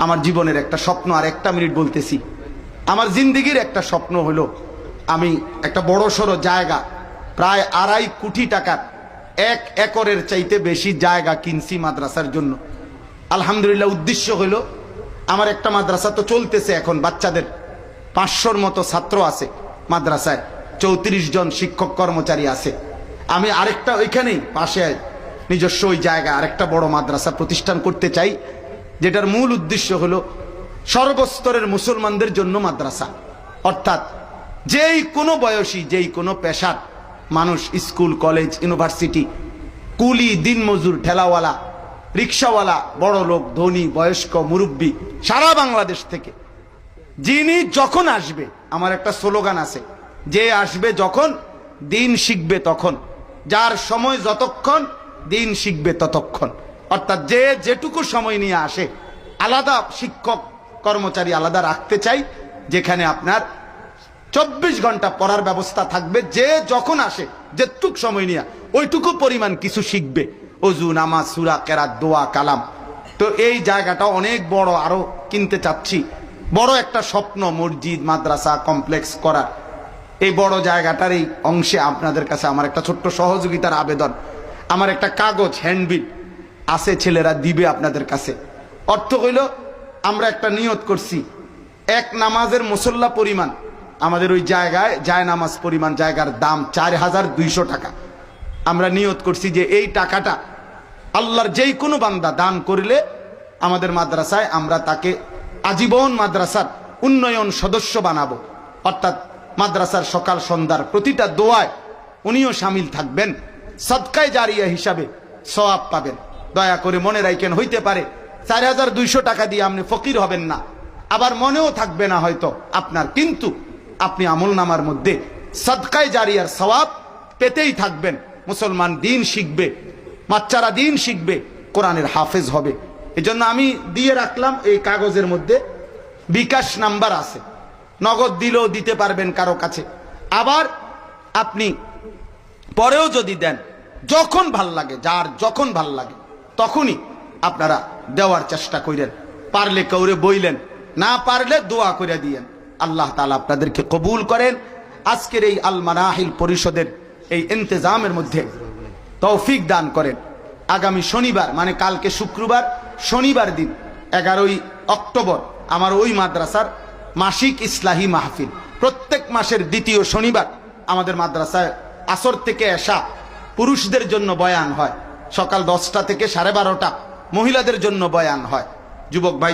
আমার জীবনের একটা স্বপ্ন, আর একটা মিনিট বলতেছি। আমার জিন্দেগির একটা স্বপ্ন হলো আমি একটা বড় সড়ো জায়গা, প্রায় 2.5 কোটি টাকার, 1 একরের চাইতে বেশি জায়গা কিনছি মাদ্রাসার জন্য। আলহামদুলিল্লাহ। উদ্দেশ্য হলো আমার একটা মাদ্রাসা তো চলতেছে এখন, বাচ্চাদের 500-র মতো ছাত্র আছে মাদ্রাসায়, 34 জন শিক্ষক কর্মচারী আছে। আমি আরেকটা ওইখানেই পাশে নিজস্ব ওই জায়গায় আরেকটা বড় মাদ্রাসা প্রতিষ্ঠান করতে চাই, যেটার মূল উদ্দেশ্য হলো সর্বস্তরের মুসলমানদের জন্য মাদ্রাসা। অর্থাৎ যেই কোনো বয়সী, যেই কোনো পেশার মানুষ, স্কুল, কলেজ, ইউনিভার্সিটি, কুলি, দিনমজুর, ঠেলাওয়ালা, রিক্সাওয়ালা, বড় লোক, ধনী, বয়স্ক, মুরব্বী, সারা বাংলাদেশ থেকে যিনি যখন আসবে, আমার একটা স্লোগান আছে, যে আসবে যখন দিন শিখবে তখন, যার সময় যতক্ষণ দিন শিখবে ততক্ষণ। অর্থাৎ যে যেটুকু সময় নিয়ে আসে, আলাদা শিক্ষক কর্মচারী আলাদা রাখতে চাই, যেখানে আপনার 24 ঘন্টা পড়ার ব্যবস্থা থাকবে। যে যখন আসে যেটুকু সময় নিয়ে ওইটুকু পরিমাণ কিছু শিখবে, ওযু, নামাজ, সূরা, কেরাত, দোয়া, কালাম। তো এই জায়গাটা অনেক বড়, আরো কিনতে চাচ্ছি। বড় একটা স্বপ্ন, মসজিদ, মাদ্রাসা কমপ্লেক্স করার। এই বড় জায়গাটার এই অংশে আপনাদের কাছে আমার একটা ছোট্ট সহযোগিতার আবেদন। আমার একটা কাগজ, হ্যান্ডবিল আছে, ছেলেরা দিবে আপনাদের কাছে। অর্থ হইল আমরা একটা নিয়ত করছি, এক নামাজের মুসল্লা পরিমাণ আমাদের ওই জায়গায়, যায় নামাজ পরিমাণ জায়গার দাম 4200 টাকা। আমরা নিয়ত করছি যে এই টাকাটা আল্লাহর যেই কোনো বান্দা দান করলে আমাদের মাদ্রাসায় আমরা তাকে আজীবন মাদ্রাসার উন্নয়ন সদস্য বানাবো। অর্থাৎ মাদ্রাসার সকাল সন্ধ্যার প্রতিটা দোয়ায় উনিও শামিল থাকবেন, সদকায়ে জারিয়া হিসাবে সওয়াব পাবেন। দয়া করে মনে রাখেন, হইতে পারে 4200 টাকা দিয়ে আপনি ফকির হবেন না, আবার মনেও থাকবে না হয়তো আপনার, কিন্তু আপনি আমলনামার মধ্যে সদকায়ে জারিয়ার সওয়াব পেতেই থাকবেন। মুসলমান দিন শিখবে, বাচ্চারা দিন শিখবে, কোরআনের হাফেজ হবে। এজন্য আমি দিয়ে রাখলাম এই কাগজের মধ্যে বিকাশ নাম্বার আছে, নগদ দিলেও দিতে পারবেন কারো কাছে, আবার আপনি পরেও যদি দেন, যখন ভাল লাগে, যার যখন ভাল লাগে তখনই আপনারা দেওয়ার চেষ্টা করেন। পারলে কাউরে বইলেন, না পারলে দোয়া করে দিয়েন। আল্লাহ তাআলা আপনাদেরকে কবুল করেন। আজকের এই আল মানাহিল পরিষদের এই ইন্তেজামের মধ্যে তৌফিক দান করেন। আগামী শনিবার, মানে কালকে শুক্রবার, শনিবার দিন 11ই অক্টোবর আমার ওই মাদ্রাসার মাসিক ইসলাহি মাহফিল। প্রত্যেক মাসের দ্বিতীয় শনিবার আমাদের মাদ্রাসায় আসর থেকে এশা পুরুষদের জন্য বয়ান হয়, সকাল 10টা থেকে 12:30 মহিলাদের জন্য বয়ান হয়। যুবক ভাই